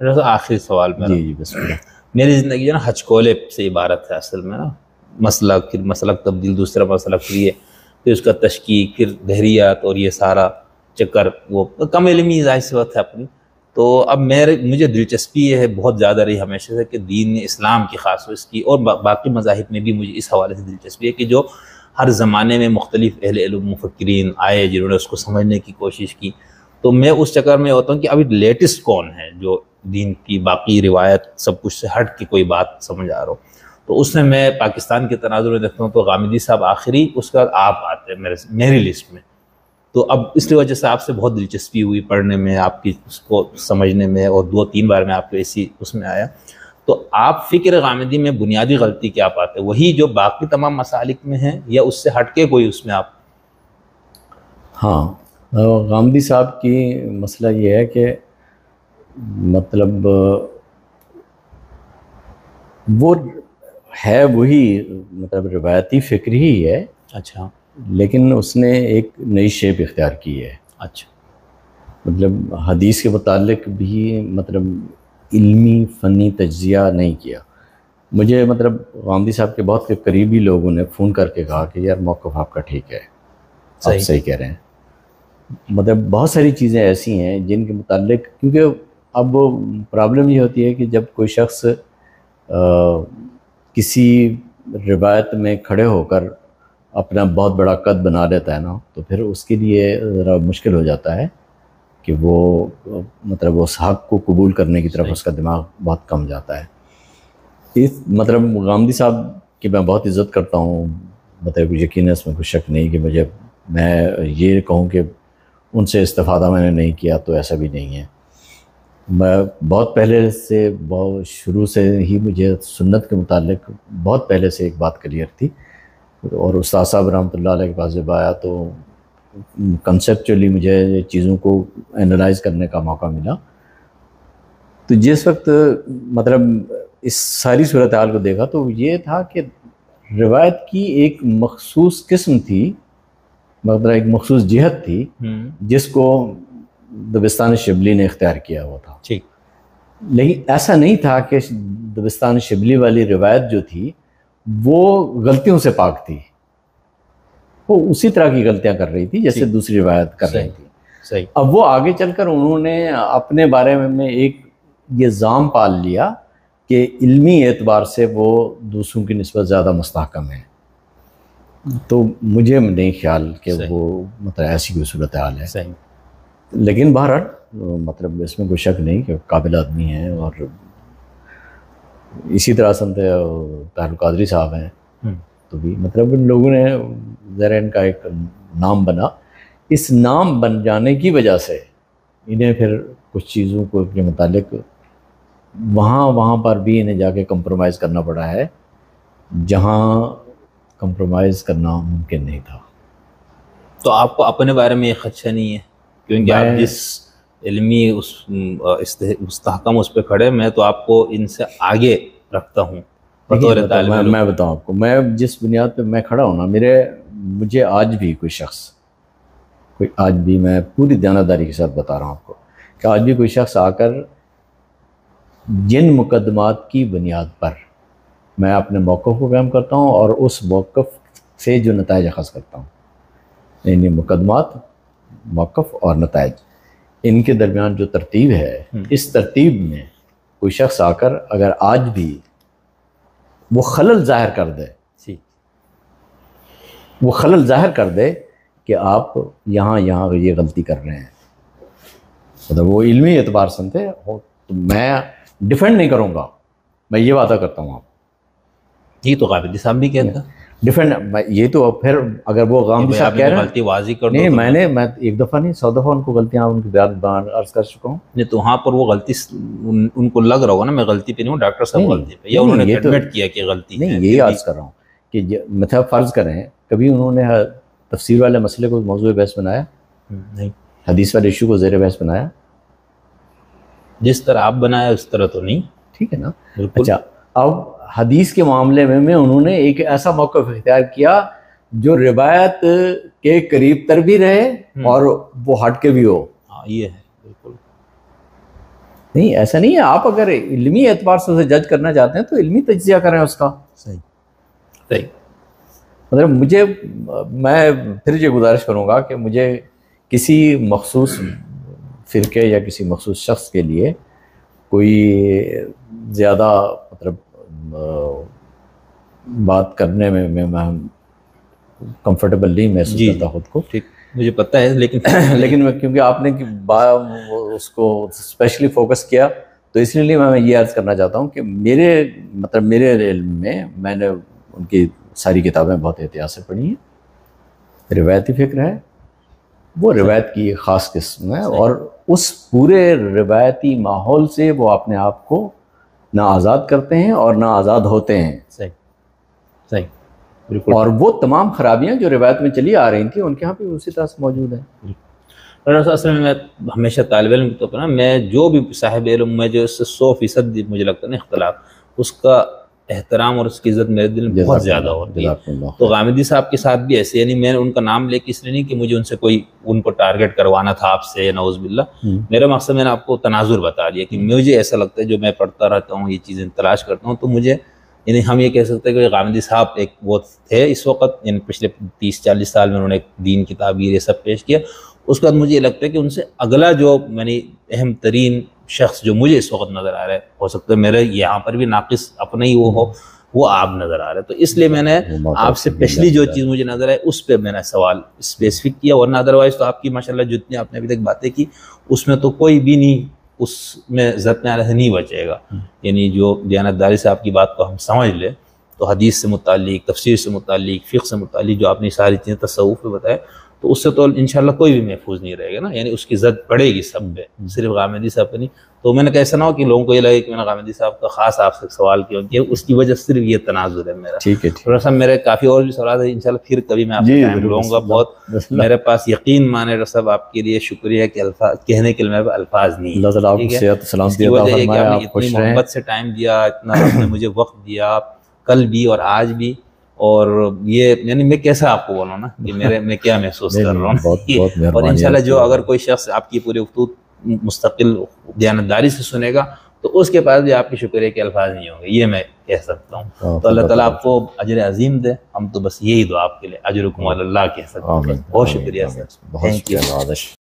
آخری سوال میرا. جی بسم اللہ. میری زندگی جو ہے نا ہچکولے سے عبارت ہے اصل میں نا. مسلک، پھر مسلک تبدیل، دوسرا مسلک، پھر یہ، پھر اس کا تشکیک، پھر دہریات اور یہ سارا چکر. وہ کم علمی ظاہر سی بات ہے اپنی. تو اب مجھے دلچسپی یہ ہے بہت زیادہ رہی ہمیشہ سے کہ دین اسلام کی خاص اس کی اور باقی مذاہب میں بھی مجھے اس حوالے سے دلچسپی ہے کہ جو ہر زمانے میں مختلف اہل علم مفکرین آئے جنہوں نے اس کو سمجھنے کی کوشش کی. تو میں اس چکر میں ہوتا ہوں کہ ابھی لیٹسٹ کون ہے جو دین کی باقی روایت سب کچھ سے ہٹ کے کوئی بات سمجھ آ رہا ہو. تو اس میں پاکستان کے تناظر میں دیکھتا ہوں تو غامدی صاحب آخری، اس کے بعد آپ آتے ہیں میری لسٹ میں. تو اب اس لیے وجہ سے آپ سے بہت دلچسپی ہوئی پڑھنے میں، آپ کی اس کو سمجھنے میں، اور 2-3 بار میں آپ کو ایسی اس میں آیا. تو آپ فکر غامدی میں بنیادی غلطی کیا پاتے ہیں؟ وہی جو باقی تمام مسالک میں ہیں یا اس سے ہٹ کے کوئی اس میں آپ؟ ہاں، غامدی صاحب کی مسئلہ یہ ہے کہ مطلب وہ ہے وہی مطلب روایتی فکر ہی ہے. اچھا. لیکن اس نے ایک نئی شیپ اختیار کی ہے. اچھا. مطلب حدیث کے متعلق بھی مطلب علمی فنی تجزیہ نہیں کیا. مجھے مطلب غامدی صاحب کے بہت قریبی لوگوں نے فون کر کے کہا کہ یار موقف آپ کا ٹھیک ہے، آپ صحیح کہہ رہے ہیں. مطلب بہت ساری چیزیں ایسی ہیں جن کے متعلق، کیونکہ اب پرابلم یہ ہوتی ہے کہ جب کوئی شخص کسی روایت میں کھڑے ہو کر اپنا بہت بڑا قد بنا لیتا ہے نا، تو پھر اس کے لیے ذرا مشکل ہو جاتا ہے کہ وہ مطلب اس حق کو قبول کرنے کی طرف اس کا دماغ بہت کم جاتا ہے. مطلب غامدی صاحب کی میں بہت عزت کرتا ہوں، مطلب یقیناً اس میں کوئی شک نہیں کہ میں یہ کہوں کہ ان سے استفادہ میں نے نہیں کیا، تو ایسا بھی نہیں ہے. میں بہت پہلے سے، بہت شروع سے ہی مجھے سنت کے متعلق بہت پہلے سے ایک بات کلیئر تھی، اور استاد صاحب رحمۃ اللہ علیہ کے پاس جب آیا تو کنسیپچولی مجھے چیزوں کو انالائز کرنے کا موقع ملا. تو جس وقت مطلب اس ساری صورتحال کو دیکھا تو یہ تھا کہ روایت کی ایک مخصوص قسم تھی، مطلب ایک مخصوص جہت تھی جس کو دبستان شبلی نے اختیار کیا ہوا تھا. ٹھیک. لیکن ایسا نہیں تھا کہ دبستان شبلی والی روایت جو تھی وہ غلطیوں سے پاک تھی، وہ اسی طرح کی غلطیاں کر رہی تھی جیسے دوسری روایت کر رہی تھی. صحیح. اب وہ آگے چل کر انہوں نے اپنے بارے میں ایک یہ ضام پال لیا کہ علمی اعتبار سے وہ دوسروں کی نسبت زیادہ مستحکم ہے. تو مجھے نہیں خیال کہ وہ مطلب ایسی کوئی صورتحال ہے. صحیح. لیکن بہرحال مطلب اس میں کوئی شک نہیں کہ قابل آدمی ہیں. اور اسی طرح سنت طاہر القادری صاحب ہیں، تو بھی مطلب ان لوگوں نے ذرا ان کا ایک نام بنا. اس نام بن جانے کی وجہ سے انہیں پھر کچھ چیزوں کو کے متعلق وہاں پر بھی انہیں جا کے کمپرومائز کرنا پڑا ہے جہاں کمپرومائز کرنا ممکن نہیں تھا. تو آپ کو اپنے بارے میں یہ خدشہ نہیں ہے کیونکہ آپ جس علمی مستحکم اس پہ کھڑے، میں تو آپ کو ان سے آگے رکھتا ہوں بطور طالب علم. میں بتاؤں آپ کو، میں جس بنیاد پہ میں کھڑا ہوں نا، مجھے آج بھی آج بھی میں پوری دیانتداری کے ساتھ بتا رہا ہوں آپ کو کہ آج بھی کوئی شخص آ کر جن مقدمات کی بنیاد پر میں اپنے موقف کو قائم کرتا ہوں اور اس موقف سے جو نتائج اخذ کرتا ہوں، یعنی مقدمات، موقف اور نتائج، ان کے درمیان جو ترتیب ہے، اس ترتیب میں کوئی شخص آ کر اگر آج بھی وہ خلل ظاہر کر دے کہ آپ یہاں یہ غلطی کر رہے ہیں، مطلب وہ علمی اعتبار سنتے ہو، تو میں ڈیفینڈ نہیں کروں گا. میں یہ وعدہ کرتا ہوں. آپ یہ تو غامدی صاحب بھی کہتا ڈیفینڈ، یہ تو پھر اگر وہ غامدی صاحب کہہ رہے ہیں غلطی واضح کر دو. نہیں، میں ایک دفعہ نہیں 100 دفعہ ان کو غلطیاں ان کی بیان عرض کر چکا ہوں. نہیں تو وہاں پر وہ غلطی ان کو لگ رہا ہوگا نا میں غلطی پہ نہیں ہوں، ڈاکٹر صاحب غلطی پہ، یا انہوں نے ایڈمٹ کیا کہ غلطی ہے. نہیں، یہی عرض کر رہا ہوں کہ مطلب فرض کریں کبھی انہوں نے تفسیر والے مسئلے کو موضوع بحث بنایا؟ نہیں. حدیث والے ایشو کو زیر بحث بنایا؟ جس طرح آپ بنایا اس طرح تو نہیں. ٹھیک ہے نا. اچھا، اب حدیث کے معاملے میں انہوں نے ایک ایسا موقف اختیار کیا جو روایت کے قریب تر بھی رہے اور وہ ہٹ کے بھی ہو. یہ ہے بالکل. نہیں ایسا نہیں ہے، آپ اگر علمی اعتبار سے اسے جج کرنا چاہتے ہیں تو علمی تجزیہ کریں اس کا. صحیح صحیح. مطلب مجھے، میں پھر یہ گزارش کروں گا کہ مجھے کسی مخصوص فرقے یا کسی مخصوص شخص کے لیے کوئی زیادہ مطلب بات کرنے میں کمفرٹیبل نہیں محسوس کرتا خود کو. ٹھیک، مجھے پتہ ہے، لیکن کیونکہ آپ نے اس کو اسپیشلی فوکس کیا تو اس لیے میں یہ عرض کرنا چاہتا ہوں کہ میرے علم میں نے ان کی ساری کتابیں بہت احتیاط سے پڑھی ہیں. روایتی فکر ہے، وہ روایت کی ایک خاص قسم ہے، اور اس پورے روایتی ماحول سے وہ اپنے آپ کو نہ آزاد کرتے ہیں اور نہ آزاد ہوتے ہیں. صحیح صحیح بالکل. اور وہ تمام خرابیاں جو روایت میں چلی آ رہی تھیں ان کے یہاں پہ اسی طرح سے موجود ہیں. اصل میں ہمیشہ طالب علم کے طور پر نا، میں جو بھی صاحب علم میں جو اس سے 100% مجھے لگتا ہے نا اختلاف، اس کا احترام اور اس کی عزت میرے دل میں بہت زیادہ ہوتی ہے. تو غامدی صاحب کے ساتھ بھی ایسے، یعنی میں نے ان کا نام لے کے اس لیے نہیں کہ مجھے ان سے کوئی ان کو ٹارگٹ کروانا تھا آپ سے، نعوذ باللہ. میرا مقصد، میں نے آپ کو تناظر بتا دیا کہ مجھے ایسا لگتا ہے، جو میں پڑھتا رہتا ہوں، یہ چیزیں تلاش کرتا ہوں، تو مجھے یعنی ہم یہ کہہ سکتے ہیں کہ غامدی صاحب ایک وہ تھے اس وقت، یعنی پچھلے 30-40 سال میں انہوں نے ایک دین کی تعبیر یہ سب پیش کیا. اس کے بعد مجھے یہ لگتا ہے کہ ان سے اگلا جو یعنی اہم ترین شخص جو مجھے اس وقت نظر آ رہا ہے، ہو سکتا ہے میرے یہاں پر بھی ناقص اپنا ہی وہ ہو، وہ آپ نظر آ رہے ہیں. تو اس لیے میں نے آپ سے پچھلی جو چیز مجھے نظر آئے اس پہ میں نے سوال اسپیسیفک کیا، ورنہ ادروائز تو آپ کی ماشاءاللہ جتنی آپ نے ابھی تک باتیں کی اس میں تو کوئی بھی نہیں اس میں ضبط نعرہ سے نہیں بچے گا. یعنی جو دیانتداری سے آپ کی بات کو ہم سمجھ لیں تو حدیث سے متعلق، تفسیر سے متعلق، فقہ سے متعلق جو آپ نے ساری چیزیں تصوف میں بتائے، تو اس سے تو انشاءاللہ کوئی بھی محفوظ نہیں رہے گا نا. یعنی اس کی زد پڑے گی سب پہ، صرف غامدی صاحب پہ نہیں. تو میں نے کیسا نہ ہو کہ لوگوں کو یہ لگے کہ میں نے غامدی صاحب کا خاص آپ سے سوال کیا، کہ اس کی وجہ صرف یہ تناظر ہے میرا. ٹھیک ہے. تھوڑا سا میرے کافی اور بھی سوالات ہیں، انشاءاللہ پھر کبھی میں آپ کو ٹائم لوں گا. بہت میرے پاس یقین مانے ڈاکٹر صاحب آپ کے لیے شکریہ کہ الفاظ کہنے کے لیے الفاظ نہیں. اللہ تعالیٰ آپ کو صحت سلامتی عطا فرمائے، آپ خوش رہیں. محبت سے ٹائم دیا، اتنا آپ نے مجھے وقت دیا، کل بھی اور آج بھی. اور یہ یعنی میں کیسا آپ کو بولوں نا کہ میں کیا محسوس کر رہا ہوں. اور انشاءاللہ جو اگر کوئی شخص آپ کی پوری خطوط مستقل دیانتداری سے سنے گا تو اس کے پاس بھی آپ کے شکریہ کے الفاظ نہیں ہوں گے، یہ میں کہہ سکتا ہوں. تو اللہ تعالیٰ آپ کو اجر عظیم دے. ہم تو بس یہی دعا آپ کے لیے، اجرکم علی اللہ کہہ سکتے ہیں. بہت شکریہ سر، بہت شکریہ.